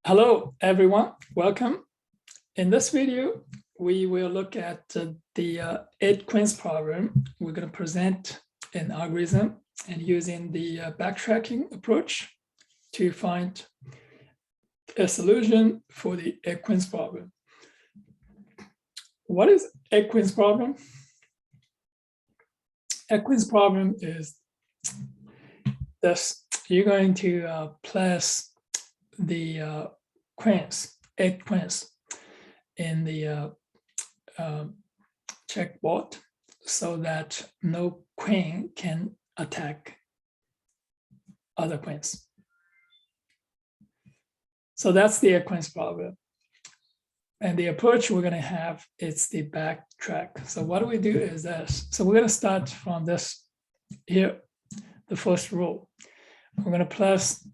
Hello, everyone. Welcome. In this video, we will look at the 8 queens problem. We're going to present an algorithm and using the backtracking approach to find a solution for the 8 queens problem. What is 8 queens problem? 8 queens problem is this. You're going to place the queens, 8 queens in the checkboard so that no queen can attack other queens. So that's the 8 queens problem. And the approach we're going to have is the backtrack. So what do we do is this. So we're going to start from this here, the first row. We're going to place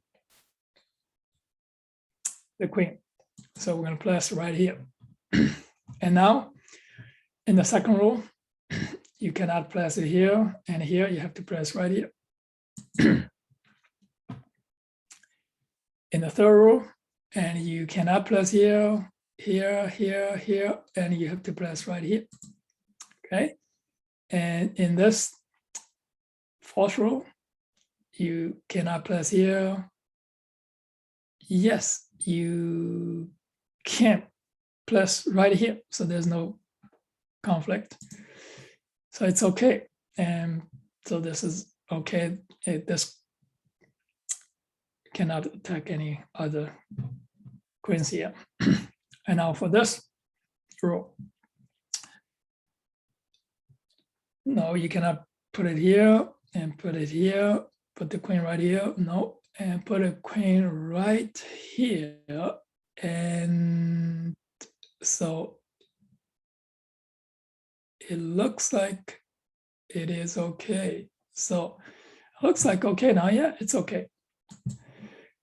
the queen. So we're going to place right here. And now in the second row, you cannot place it here and here. You have to place right here. In the third row, and you cannot place here, here, here, here, and you have to place right here. Okay. And in this fourth row, you cannot place here. Yes, you can place right here. So there's no conflict. So it's okay. And so this is okay. This cannot attack any other queens here. And now for this row, no, you cannot put it here and put it here, put the queen right here, no, and put a queen right here. And so it looks like it is okay. So it looks like okay now, yeah, it's okay.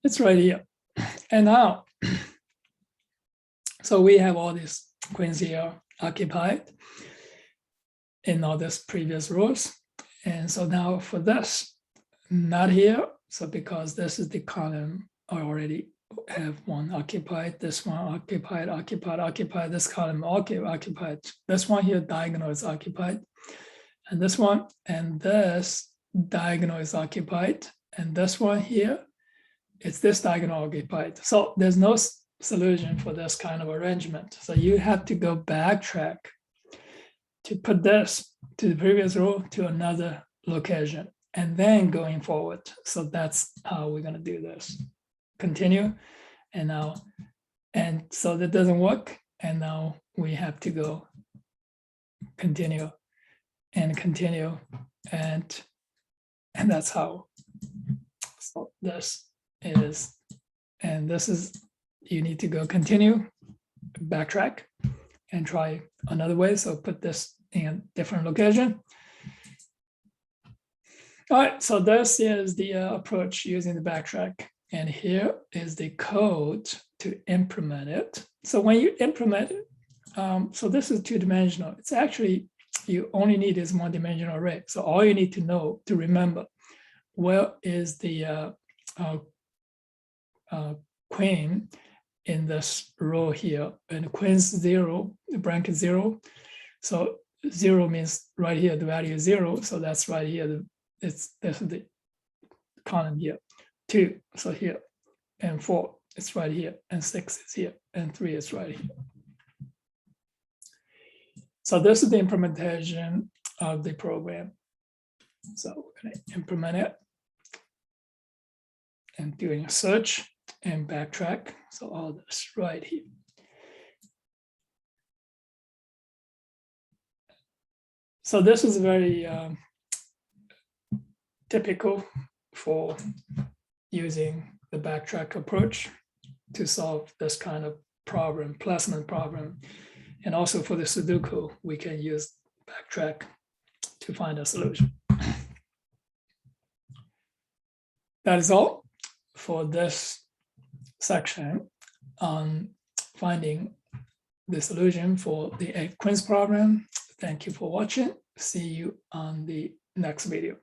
It's right here. And now, so we have all these queens here occupied in all these previous rows. And so now for this, not here. So because this is the column, I already have one occupied, this one occupied, occupied, this column occupied. This one here, diagonal is occupied. And this one and this diagonal is occupied. And this one here, it's this diagonal occupied. So there's no solution for this kind of arrangement. So you have to go backtrack to put this to the previous row to another location and then going forward. So that's how we're going to do this. Continue. And now, and so that doesn't work. And now we have to go continue and continue. And that's how. So this is, and this is, you need to go continue, backtrack, and try another way. So put this in a different location. All right, so this is the approach using the backtrack. And here is the code to implement it. So when you implement it, so this is 2-dimensional. It's actually, you only need is 1-dimensional array. So all you need to know, to remember, where is the queen in this row here, and queen's 0, the bracket 0. So 0 means right here, the value is 0. So that's right here. This is the column here. 2, so here, and 4, it's right here, and 6 is here, and 3 is right here. So this is the implementation of the program. So we're going to implement it and doing a search and backtrack. So all this right here. So this is very typical for using the backtrack approach to solve this kind of problem, placement problem. And also for the Sudoku, we can use backtrack to find a solution. That is all for this section on finding the solution for the 8 queens problem. Thank you for watching. See you on the next video.